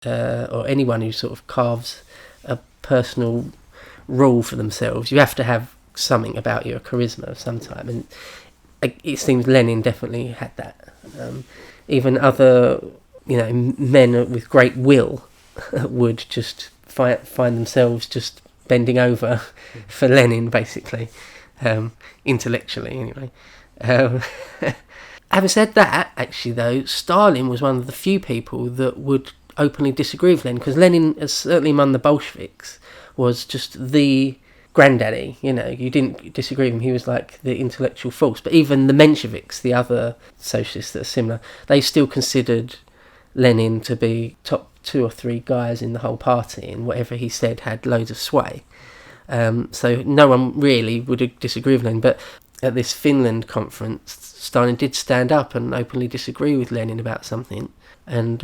or anyone who sort of carves a personal rule for themselves, you have to have something about you, a charisma of some type, and it seems Lenin definitely had that. Even other, men with great will would just find themselves just bending over for Lenin, basically, intellectually anyway. Having said that, actually though, Stalin was one of the few people that would openly disagree with Lenin, because Lenin, certainly among the Bolsheviks, was just the granddaddy. You didn't disagree with him. He was like the intellectual force. But even the Mensheviks, the other socialists that are similar, they still considered Lenin to be top 2 or 3 guys in the whole party, and whatever he said had loads of sway. So no one really would disagree with Lenin. But at this Finland conference, Stalin did stand up and openly disagree with Lenin about something. And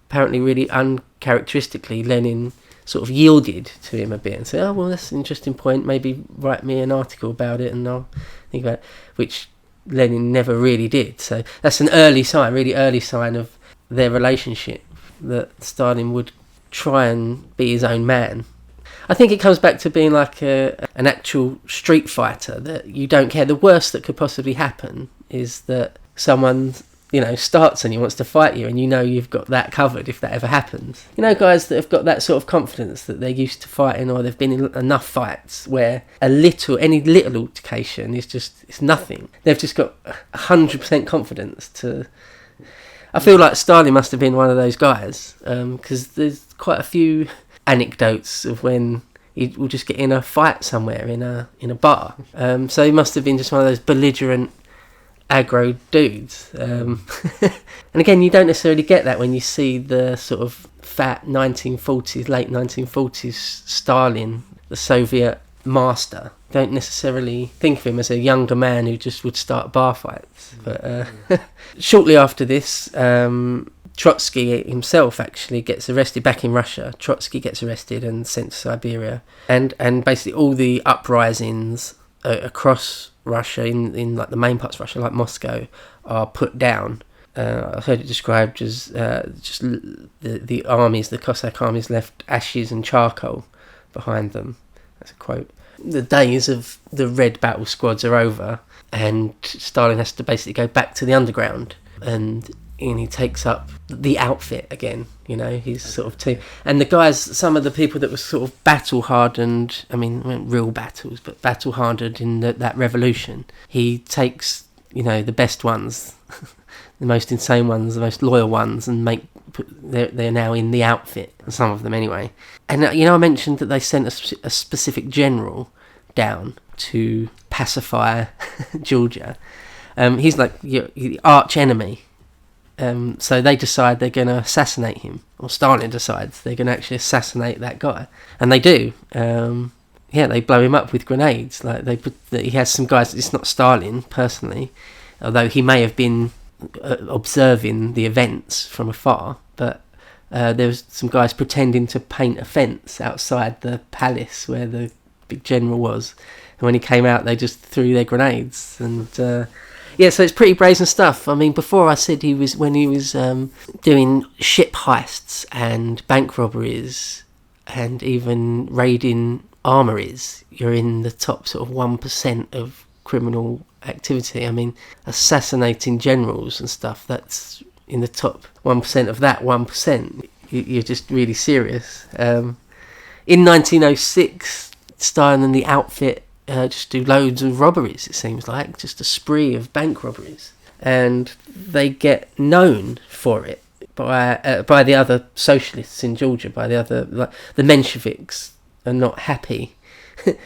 apparently really uncharacteristically, Lenin sort of yielded to him a bit and said, oh, well, that's an interesting point, maybe write me an article about it and I'll think about it, which Lenin never really did. So that's an really early sign of their relationship, that Stalin would try and be his own man. I think it comes back to being like an actual street fighter, that you don't care. The worst that could possibly happen is that someone starts and he wants to fight you, and you've got that covered if that ever happens. Guys that have got that sort of confidence that they're used to fighting, or they've been in enough fights where any little altercation it's nothing. They've just got 100% confidence to... I feel like Stalin must have been one of those guys, because there's quite a few anecdotes of when he will just get in a fight somewhere in a bar. So he must have been just one of those belligerent, aggro dudes. And again, you don't necessarily get that when you see the sort of fat late 1940s Stalin, the Soviet master. Don't necessarily think of him as a younger man who just would start bar fights. But shortly after this, Trotsky himself actually gets arrested back in Russia. Trotsky gets arrested and sent to Siberia, and basically all the uprisings across Russia, in like the main parts of Russia, like Moscow, are put down. I've heard it described as just the armies, the Cossack armies, left ashes and charcoal behind them. That's a quote. The days of the red battle squads are over, and Stalin has to basically go back to the underground, and he takes up the outfit again, his sort of team. And the guys, some of the people that were sort of battle-hardened, weren't real battles, but battle-hardened in that revolution, he takes, the best ones, the most insane ones, the most loyal ones, and they're now in the outfit, some of them anyway. And, I mentioned that they sent a specific general down to pacify Georgia. He's like the arch enemy. So they decide they're going to assassinate him, or Stalin decides they're going to actually assassinate that guy, and they do. They blow him up with grenades. Like he has some guys. It's not Stalin personally, although he may have been observing the events from afar. But there was some guys pretending to paint a fence outside the palace where the big general was, and when he came out, they just threw their grenades and. So it's pretty brazen stuff. Before I said when he was doing ship heists and bank robberies and even raiding armories, you're in the top sort of 1% of criminal activity. Assassinating generals and stuff, that's in the top 1% of that 1%. You're just really serious. In 1906, Stalin and the outfit just do loads of robberies, it seems like, just a spree of bank robberies, and they get known for it by the other socialists in Georgia, by the Mensheviks are not happy.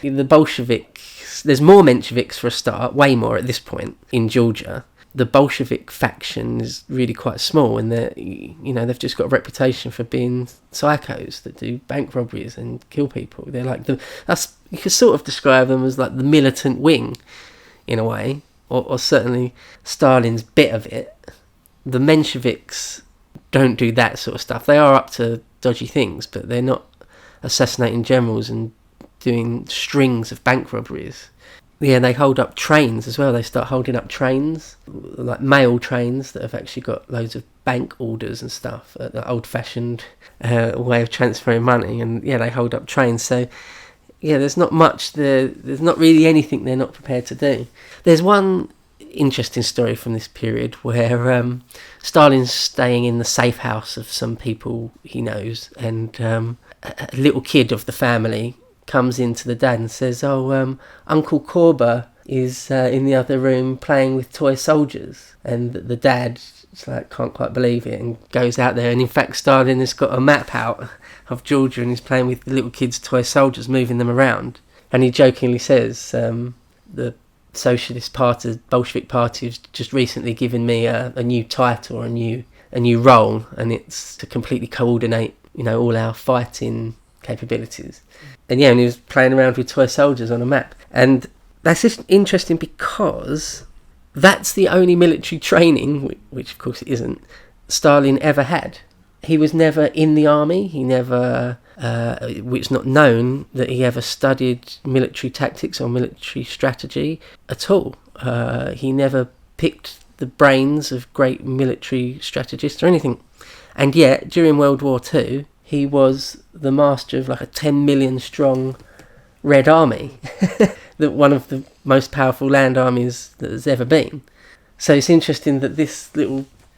The Bolsheviks, there's more Mensheviks for a start, way more at this point in Georgia. The Bolshevik faction is really quite small, and they've just got a reputation for being psychos that do bank robberies and kill people. They're like you could sort of describe them as like the militant wing, in a way, or certainly Stalin's bit of it. The Mensheviks don't do that sort of stuff. They are up to dodgy things, but they're not assassinating generals and doing strings of bank robberies. Yeah, they hold up trains as well. They start holding up trains, like mail trains that have actually got loads of bank orders and stuff, the old-fashioned way of transferring money. And yeah, they hold up trains. So yeah, there's not much there. There's not really anything they're not prepared to do. There's one interesting story from this period where Stalin's staying in the safe house of some people he knows, and a little kid of the family comes into the dad and says, Uncle Korba is in the other room playing with toy soldiers. And the dad can't quite believe it and goes out there, and in fact Stalin has got a map out of Georgia and he's playing with the little kids' toy soldiers, moving them around. And he jokingly says, the Socialist Party, Bolshevik Party, has just recently given me a new title, a new role, and it's to completely coordinate, all our fighting capabilities. And yeah, and he was playing around with toy soldiers on a map. And that's just interesting because that's the only military training, which of course it isn't, Stalin ever had. He was never in the army. He never, it's not known that he ever studied military tactics or military strategy at all. He never picked the brains of great military strategists or anything. And yet, during World War II, he was the master of a 10 million strong Red Army, that one of the most powerful land armies that has ever been. So it's interesting that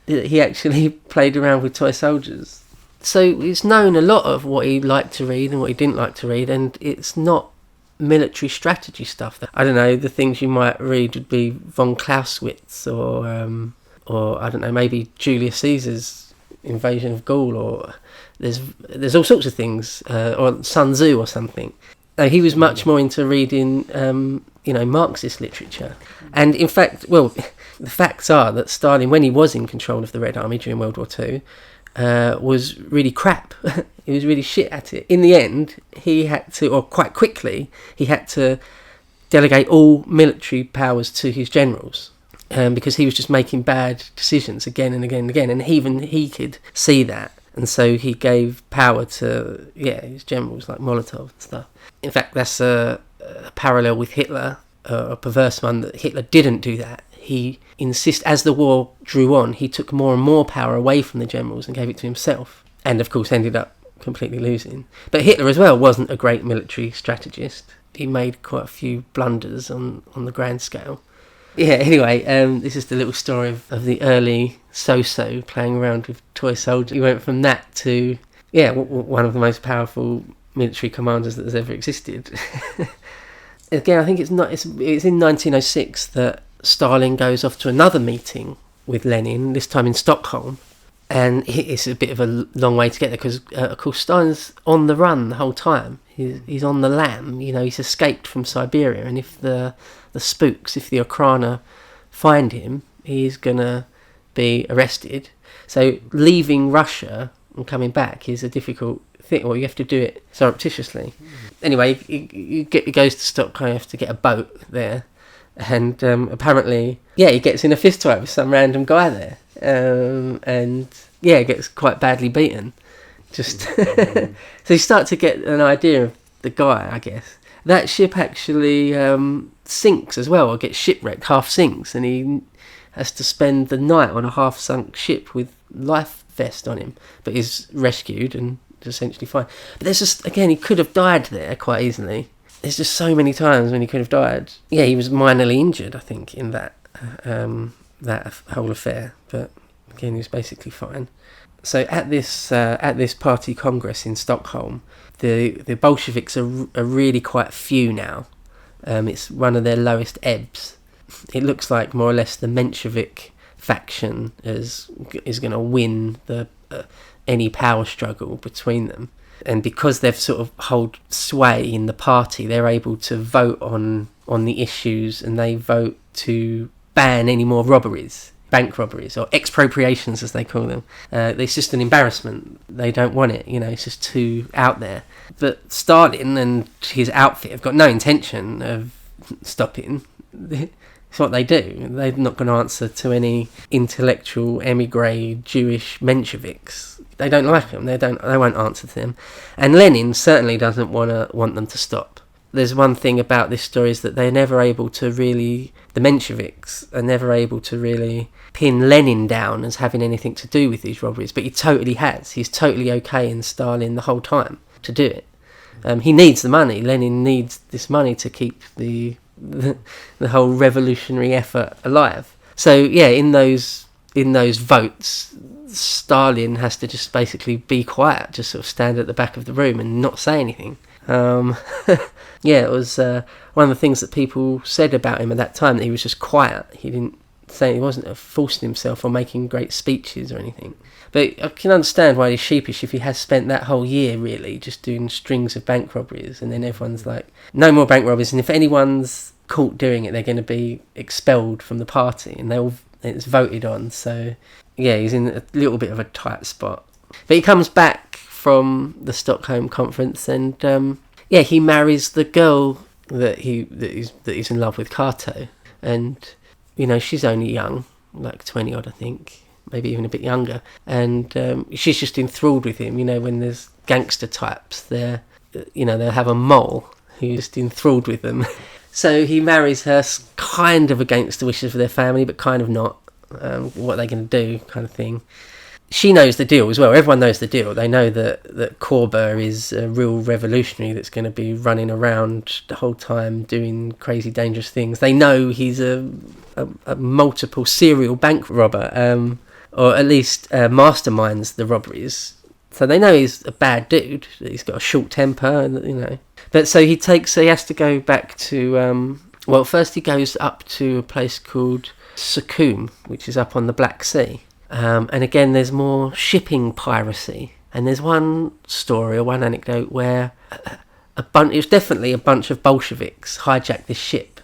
he actually played around with toy soldiers. So it's known a lot of what he liked to read and what he didn't like to read, and it's not military strategy stuff. I don't know, the things you might read would be von Clausewitz or I don't know, maybe Julius Caesar's invasion of Gaul, or there's all sorts of things, or Sun Tzu or something. He was much more into reading, Marxist literature. And in fact, the facts are that Stalin, when he was in control of the Red Army during World War II, was really crap. He was really shit at it. In the end, he had to, or quite quickly, he had to delegate all military powers to his generals, because he was just making bad decisions again and again and again, and even he could see that. And so he gave power to, his generals like Molotov and stuff. In fact, that's a parallel with Hitler, a perverse one, that Hitler didn't do that. He as the war drew on, he took more and more power away from the generals and gave it to himself. And of course ended up completely losing. But Hitler as well wasn't a great military strategist. He made quite a few blunders on the grand scale. Yeah, anyway, this is the little story of the early so-so playing around with toy soldiers. He went from that to, one of the most powerful military commanders that has ever existed. Again, I think it's in 1906 that Stalin goes off to another meeting with Lenin, this time in Stockholm. And it's a bit of a long way to get there because, of course, Stalin's on the run the whole time. He's on the lam, he's escaped from Siberia. And if the spooks, if the Okhrana find him, he's going to be arrested. So leaving Russia and coming back is a difficult thing, or you have to do it surreptitiously. Anyway, he goes to Stockholm, you have to get a boat there. And apparently, he gets in a fist fight with some random guy there. And gets quite badly beaten. So you start to get an idea of the guy, I guess. That ship actually sinks as well, or gets shipwrecked, half sinks, and he has to spend the night on a half-sunk ship with life vest on him, but is rescued and is essentially fine. But there's just, again, he could have died there quite easily. There's just so many times when he could have died. Yeah, he was minorly injured, I think, in that whole affair, but again, he was basically fine. So at this party congress in Stockholm, the Bolsheviks are really quite few now. It's one of their lowest ebbs. It looks like more or less the Menshevik faction is going to win any power struggle between them. And because they've sort of hold sway in the party, they're able to vote on the issues, and they vote to ban any more robberies, bank robberies, or expropriations as they call them. It's just an embarrassment. They don't want it, it's just too out there. But Stalin and his outfit have got no intention of stopping. It's what they do. They're not going to answer to any intellectual emigre Jewish Mensheviks. They don't like them. They won't answer to them. And Lenin certainly doesn't want them to stop. there's one thing about this story is that they're never able to really, the Mensheviks are never able to really pin Lenin down as having anything to do with these robberies, but he totally has. He's totally okay in Stalin the whole time to do it. He needs the money. Lenin needs this money to keep the whole revolutionary effort alive. So yeah, in those votes, Stalin has to just basically be quiet, just sort of stand at the back of the room and not say anything. Yeah, it was one of the things that people said about him at that time, that he was just quiet. He didn't say, he wasn't forcing himself or making great speeches or anything. But I can understand why he's sheepish if he has spent that whole year really just doing strings of bank robberies, and then everyone's like, no more bank robberies, and if anyone's caught doing it, they're going to be expelled from the party, and it's voted on. So yeah, he's in a little bit of a tight spot. But he comes back from the Stockholm conference, and yeah, he marries the girl that he's in love with, Kato, and you know, she's only young, like 20 odd, I think, maybe even a bit younger, and she's just enthralled with him. You know, when there's gangster types, they'll have a mole who's just enthralled with them. So he marries her, kind of against the wishes of their family, but kind of not. What are they going to do, kind of thing. She knows the deal as well. Everyone knows the deal. They know that Korba is a real revolutionary that's going to be running around the whole time doing crazy, dangerous things. They know he's a multiple serial bank robber, or at least masterminds the robberies. So they know he's a bad dude. That he's got a short temper, you know. But so he has to go back to. First he goes up to a place called Sukhum, which is up on the Black Sea. And again, there's more shipping piracy. And there's one story or one anecdote where it was definitely a bunch of Bolsheviks hijacked this ship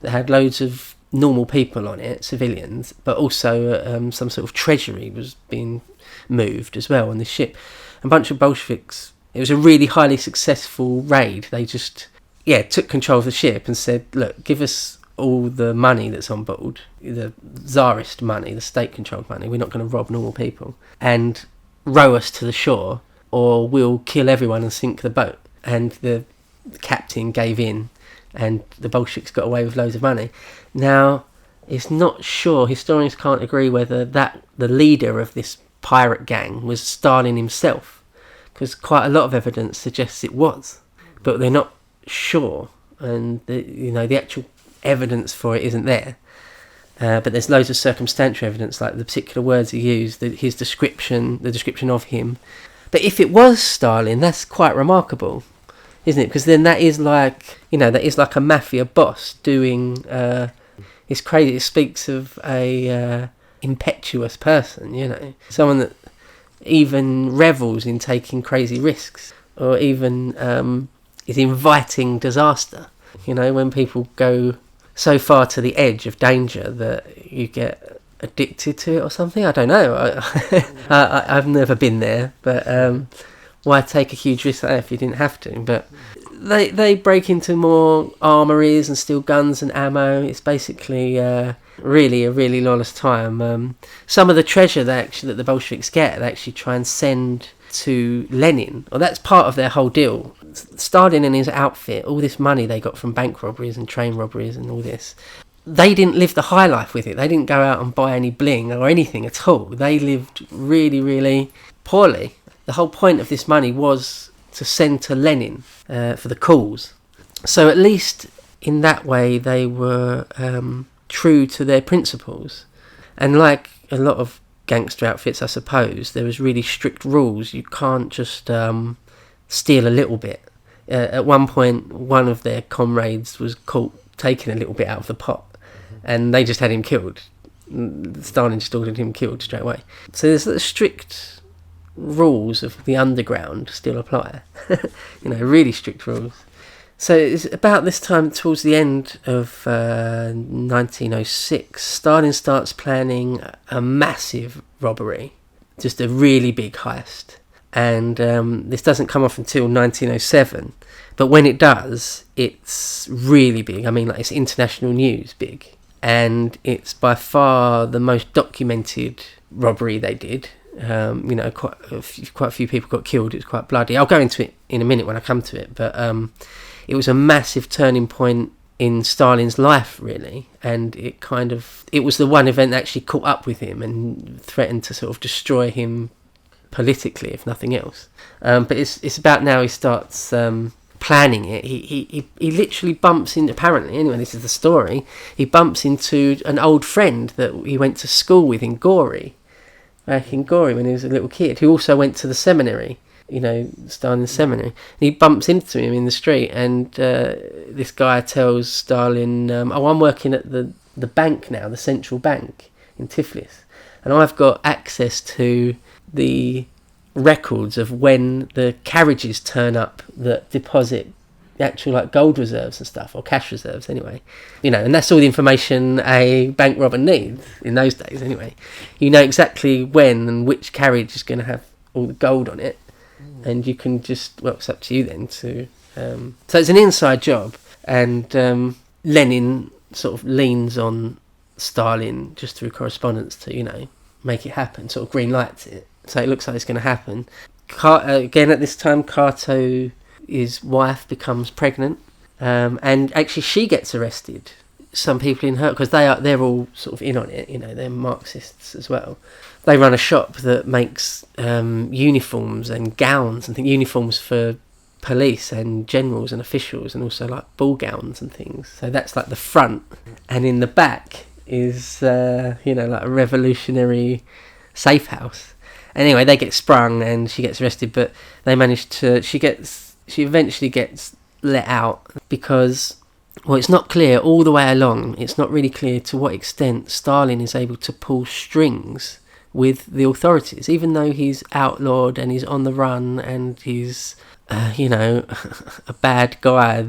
that had loads of normal people on it, civilians, but also some sort of treasury was being moved as well on this ship. A bunch of Bolsheviks, it was a really highly successful raid. They just, took control of the ship and said, look, give us all the money that's on board, the Tsarist money, the state-controlled money. We're not going to rob normal people, and row us to the shore, or we'll kill everyone and sink the boat. And the captain gave in, and the Bolsheviks got away with loads of money. Now, it's not sure, historians can't agree whether the leader of this pirate gang was Stalin himself, because quite a lot of evidence suggests it was, but they're not sure, and the actual evidence for it isn't there. But there's loads of circumstantial evidence, like the particular words he used, his description, the description of him. But if it was Stalin, that's quite remarkable, isn't it? Because then that is like a mafia boss doing. It's crazy. It speaks of a impetuous person, someone that even revels in taking crazy risks, or even is inviting disaster. When people go so far to the edge of danger that you get addicted to it or something. I don't know. I've never been there, but why take a huge risk like that if you didn't have to? But they break into more armories and steal guns and ammo. It's basically really a really lawless time. Some of the treasure that the Bolsheviks get, they actually try and send to Lenin. Well, that's part of their whole deal. Stalin and his outfit, all this money they got from bank robberies and train robberies and all this, they didn't live the high life with it. They didn't go out and buy any bling or anything at all. They lived really, really poorly. The whole point of this money was to send to Lenin for the cause. So at least in that way they were true to their principles. And like a lot of gangster outfits, I suppose, there was really strict rules. You can't just steal a little bit. At one point, one of their comrades was caught taking a little bit out of the pot, and they just had him killed. Stalin just ordered him killed straight away. So there's the strict rules of the underground still apply. Really strict rules. So it's about this time, towards the end of 1906, Stalin starts planning a massive robbery, just a really big heist. And this doesn't come off until 1907. But when it does, it's really big. I mean, it's international news big. And it's by far the most documented robbery they did. Quite a few people got killed. It's quite bloody. I'll go into it in a minute when I come to it. But it was a massive turning point in Stalin's life, really, and it was the one event that actually caught up with him and threatened to sort of destroy him politically, if nothing else. But it's about now he starts planning it. He literally bumps into, apparently, anyway, this is the story, he bumps into an old friend that he went to school with in Gori, back in Gori when he was a little kid, who also went to the seminary, Stalin's seminary. And he bumps into him in the street, and this guy tells Stalin, I'm working at the bank now, the central bank in Tiflis, and I've got access to the records of when the carriages turn up that deposit the actual gold reserves and stuff, or cash reserves anyway, and that's all the information a bank robber needs in those days anyway. You know exactly when and which carriage is going to have all the gold on it, and you can just, it's up to you then to so it's an inside job, and Lenin sort of leans on Stalin just through correspondence to make it happen, sort of green lights it. So it looks like it's going to happen. Again, at this time, Kato, his wife, becomes pregnant, and actually she gets arrested. Some people in her, because they're all sort of in on it. They're Marxists as well. They run a shop that makes uniforms and gowns and uniforms for police and generals and officials, and also ball gowns and things. So that's the front, and in the back is a revolutionary safe house. Anyway, they get sprung and she gets arrested, but they manage to. She eventually gets let out because, it's not clear all the way along. It's not really clear to what extent Stalin is able to pull strings with the authorities, even though he's outlawed and he's on the run and he's, a bad guy.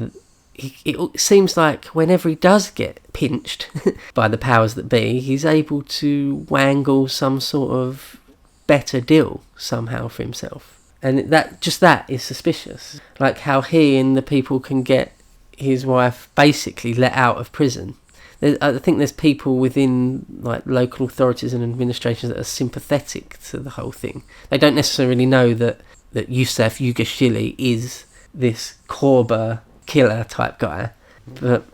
It seems like whenever he does get pinched by the powers that be, he's able to wangle some sort of better deal somehow for himself, and that is suspicious. How he and the people can get his wife basically let out of prison. I think there's people within local authorities and administrations that are sympathetic to the whole thing. They don't necessarily know that Yusuf Yugashvili is this Korba killer type guy, but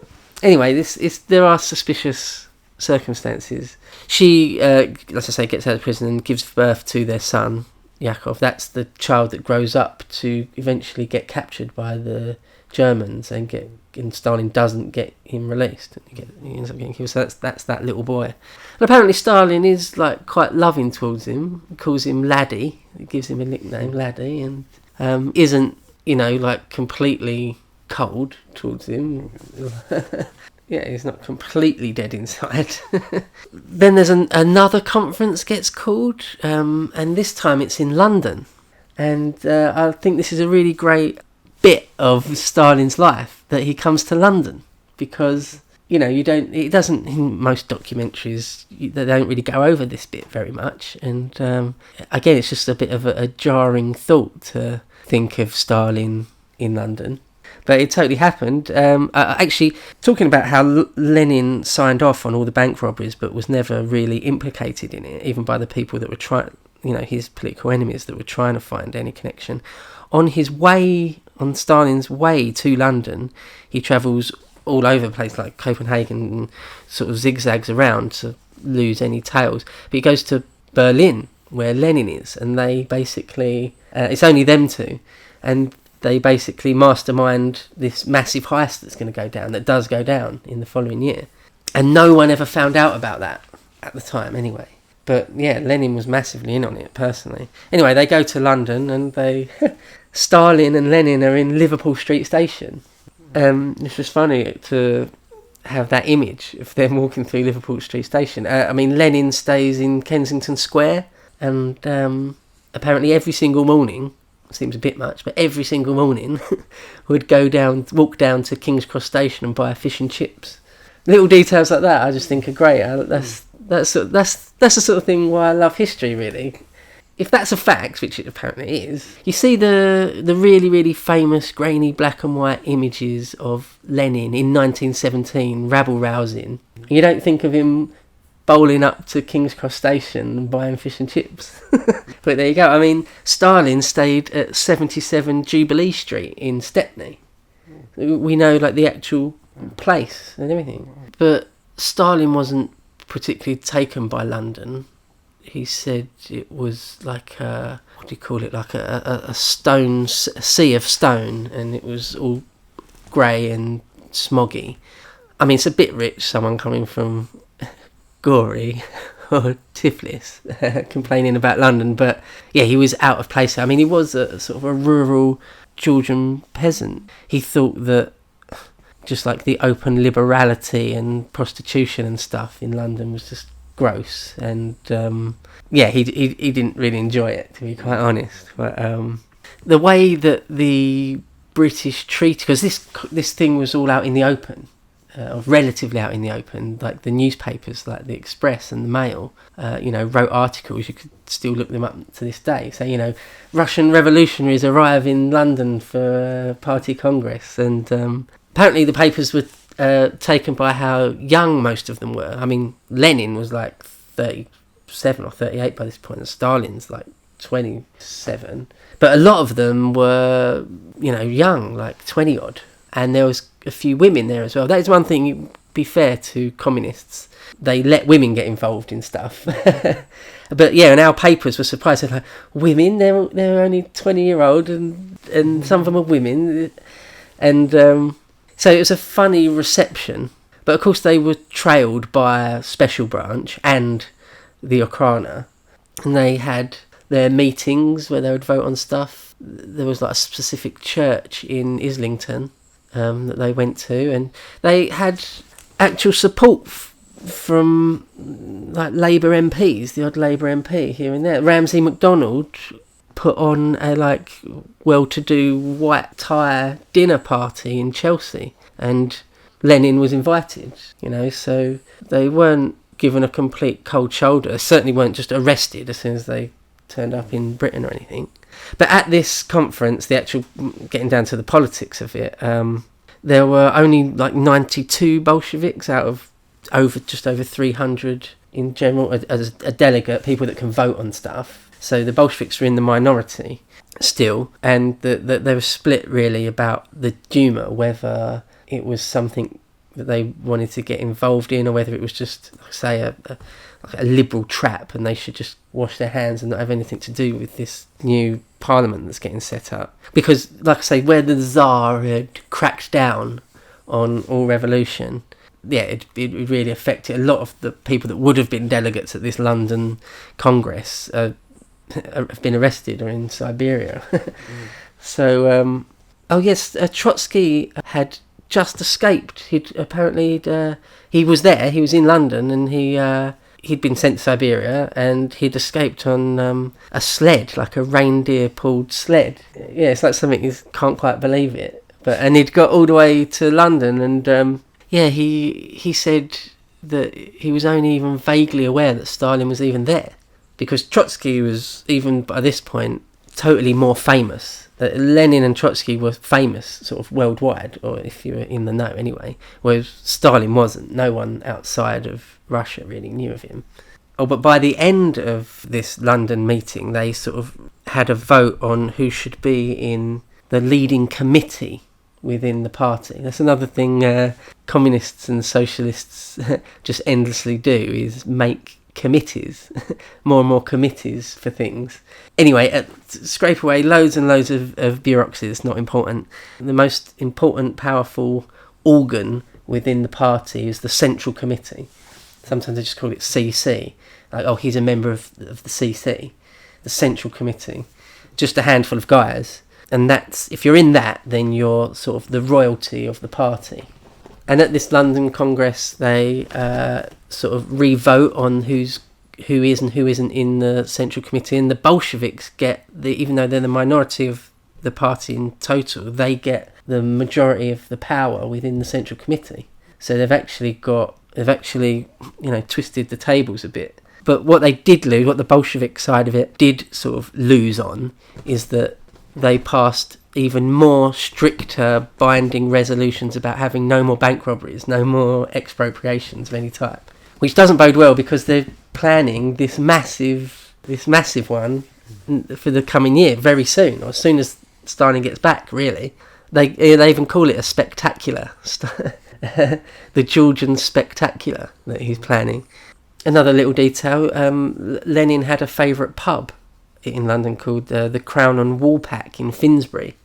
anyway, there are suspicious circumstances. She, as I say, gets out of prison and gives birth to their son, Yakov. That's the child that grows up to eventually get captured by the Germans and Stalin doesn't get him released. He ends up getting killed. So that's that little boy. And apparently Stalin is quite loving towards him. He calls him Laddie. He gives him a nickname, Laddie, and isn't completely cold towards him. Yeah, he's not completely dead inside. Then there's another conference gets called, and this time it's in London. And I think this is a really great bit of Stalin's life, that he comes to London, because it doesn't, in most documentaries they don't really go over this bit very much, and again it's just a bit of a jarring thought to think of Stalin in London. But it totally happened. Actually, talking about how Lenin signed off on all the bank robberies but was never really implicated in it, even by the people that were trying, his political enemies that were trying to find any connection. On Stalin's way to London, he travels all over the place, like Copenhagen, and sort of zigzags around to lose any tails. But he goes to Berlin, where Lenin is, and they basically, it's only them two, and they basically mastermind this massive heist that's going to go down, that does go down in the following year. And no one ever found out about that at the time anyway. But yeah, Lenin was massively in on it personally. Anyway, they go to London and Stalin and Lenin are in Liverpool Street Station. It's just funny to have that image of them walking through Liverpool Street Station. Lenin stays in Kensington Square, and apparently every single morning, seems a bit much, but every single morning would walk down to King's Cross Station and buy fish and chips. Little details like that I just think are great. That's the sort of thing why I love history, really. If that's a fact, which it apparently is, you see the really, really famous grainy black and white images of Lenin in 1917 rabble-rousing. You don't think of him bowling up to King's Cross Station and buying fish and chips. But there you go. Stalin stayed at 77 Jubilee Street in Stepney. We know like the actual place and everything. But Stalin wasn't particularly taken by London. He said it was like a, what do you call it, like a stone, a sea of stone, and it was all grey and smoggy. I mean, it's a bit rich, someone coming from Gory or Tiflis complaining about London, but yeah, he was out of place. I mean, he was a sort of a rural Georgian peasant. He thought that just like the open liberality and prostitution and stuff in London was just gross, and he didn't really enjoy it, to be quite honest. But the way that the British treated, because this thing was all out in the open, or relatively out in the open, like the newspapers like the Express and the Mail wrote articles. You could still look them up to this day. So Russian revolutionaries arrive in London for party congress, and apparently the papers were taken by how young most of them were. I mean, Lenin was like 37 or 38 by this point, and Stalin's like 27. But a lot of them were, young, like 20 odd. And there was a few women there as well. That is one thing, be fair to communists. They let women get involved in stuff. But yeah, and our papers were surprised. They're like, women? They're only 20-year-old, and some of them are women. And so it was a funny reception. But of course they were trailed by a special branch and the Okhrana. And they had their meetings where they would vote on stuff. There was like a specific church in Islington that they went to, and they had actual support from like Labour MPs, the odd Labour MP here and there. Ramsay MacDonald put on a like well-to-do white tie dinner party in Chelsea, and Lenin was invited, so they weren't given a complete cold shoulder. Certainly weren't just arrested as soon as they turned up in Britain or anything. But at this conference, the actual getting down to the politics of it, there were only like 92 Bolsheviks out of just over 300 in general as a delegate, people that can vote on stuff. So the Bolsheviks were in the minority still, and they were split really about the Duma, whether it was something that they wanted to get involved in, or whether it was just, say, a liberal trap, and they should just wash their hands and not have anything to do with this new parliament that's getting set up. Because, like I say, where the Tsar had cracked down on all revolution, it really affected a lot of the people that would have been delegates at this London Congress have been arrested or in Siberia. So, Trotsky had just escaped. He was there. He was in London, and he'd been sent to Siberia, and he'd escaped on a sled, like a reindeer-pulled sled. Yeah, it's like something you can't quite believe it. And he'd got all the way to London, and he said that he was only even vaguely aware that Stalin was even there, because Trotsky was, even by this point, totally more famous. Lenin and Trotsky were famous sort of worldwide, or if you were in the know anyway, whereas Stalin wasn't. No one outside of Russia really knew of him. But by the end of this London meeting, they sort of had a vote on who should be in the leading committee within the party. That's another thing communists and socialists just endlessly do, is make committees, more and more committees for things. Anyway, scrape away loads and loads of bureaucracy that's not important. The most important, powerful organ within the party is the Central Committee. Sometimes they just call it CC. Like, he's a member of the CC, the Central Committee. Just a handful of guys. And that's, if you're in that, then you're sort of the royalty of the party. And at this London Congress, they sort of re-vote on who is and who isn't in the Central Committee. And the Bolsheviks get, even though they're the minority of the party in total, they get the majority of the power within the Central Committee. So they've actually twisted the tables a bit. But what they did lose, what the Bolshevik side of it did sort of lose on, is that they passed even more stricter binding resolutions about having no more bank robberies, no more expropriations of any type, which doesn't bode well, because they're planning this massive one for the coming year very soon, or as soon as Stalin gets back, really. They even call it a spectacular, the Georgian spectacular that he's planning. Another little detail: Lenin had a favourite pub in London called the Crown and Woolpack in Finsbury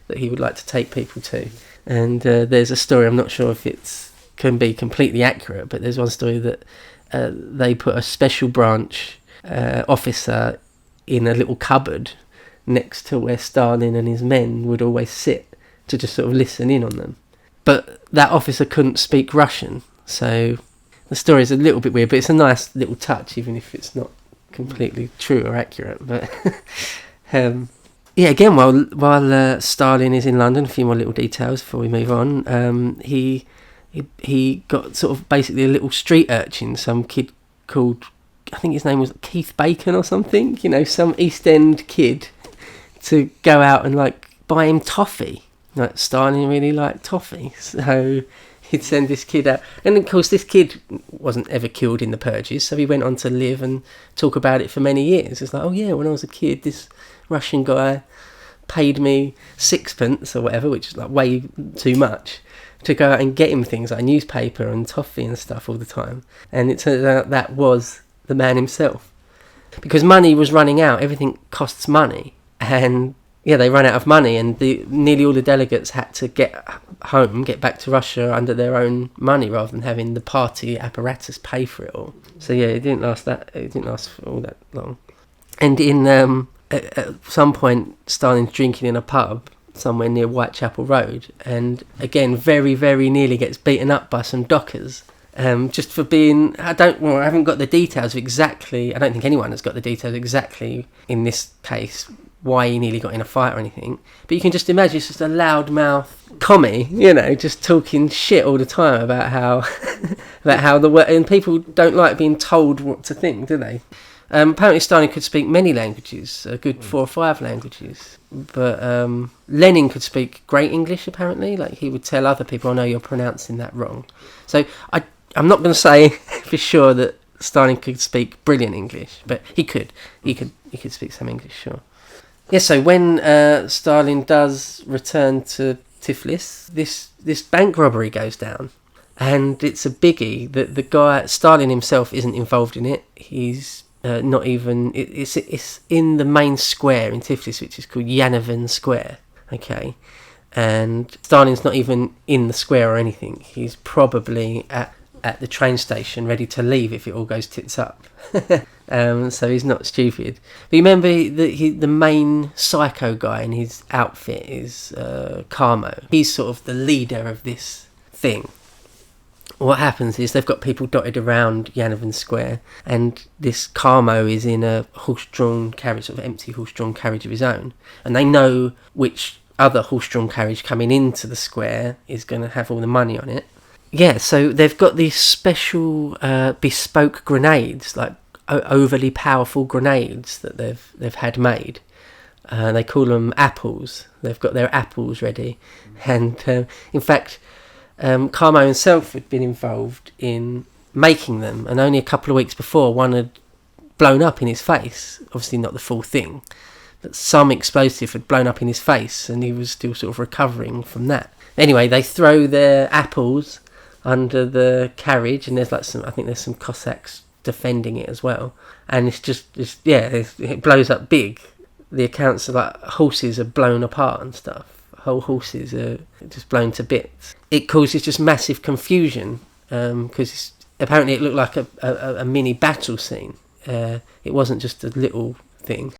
that he would like to take people to. And there's a story, I'm not sure if it can be completely accurate, but there's one story that they put a special branch officer in a little cupboard next to where Stalin and his men would always sit to just sort of listen in on them. But that officer couldn't speak Russian, so the story is a little bit weird, but it's a nice little touch, even if it's not completely true or accurate. But yeah, again, while Stalin is in London, a few more little details before we move on. He got sort of basically a little street urchin, some kid called, I think his name was Keith Bacon or something, some East End kid, to go out and buy him toffee. Stalin really liked toffee, so he'd send this kid out. And of course, this kid wasn't ever killed in the purges, so he went on to live and talk about it for many years. It's like, oh yeah, when I was a kid, this Russian guy paid me sixpence or whatever, which is way too much, to go out and get him things like newspaper and toffee and stuff all the time. And it turns out that was the man himself. Because money was running out, everything costs money. And yeah, they ran out of money, and nearly all the delegates had to get back to Russia under their own money rather than having the party apparatus pay for it all. So yeah, it didn't last for all that long. And in at some point, Stalin's drinking in a pub somewhere near Whitechapel Road, and again, very, very nearly gets beaten up by some dockers. Just for being, I haven't got the details of exactly, I don't think anyone has got the details exactly in this case why he nearly got in a fight or anything, but you can just imagine it's just a loudmouth commie, just talking shit all the time about how and people don't like being told what to think, do they? Apparently Stalin could speak many languages, a good 4 or 5 languages, but Lenin could speak great English apparently. He would tell other people, "Oh no, you're pronouncing that wrong." So I'm not going to say for sure that Stalin could speak brilliant English, but he could speak some English, sure. Yeah, so when Stalin does return to Tiflis, this bank robbery goes down, and it's a biggie. That the guy Stalin himself isn't involved in it. He's not even. It's in the main square in Tiflis, which is called Yanovan Square. Okay, and Stalin's not even in the square or anything. He's probably at the train station ready to leave if it all goes tits up. So he's not stupid. But you remember the main psycho guy in his outfit is Carmo. He's sort of the leader of this thing. What happens is they've got people dotted around Yanovan Square, and this Carmo is in a horse-drawn carriage, sort of empty horse-drawn carriage of his own, and they know which other horse-drawn carriage coming into the square is going to have all the money on it. Yeah, so they've got these special bespoke grenades, overly powerful grenades that they've had made. They call them apples. They've got their apples ready, and in fact, Carmo himself had been involved in making them, and only a couple of weeks before, one had blown up in his face. Obviously, not the full thing, but some explosive had blown up in his face, and he was still sort of recovering from that. Anyway, they throw their apples under the carriage, and there's some Cossacks defending it as well, and it blows up big. The accounts are horses are blown apart and stuff. Whole horses are just blown to bits. It causes just massive confusion because apparently it looked like a mini battle scene. It wasn't just a little thing.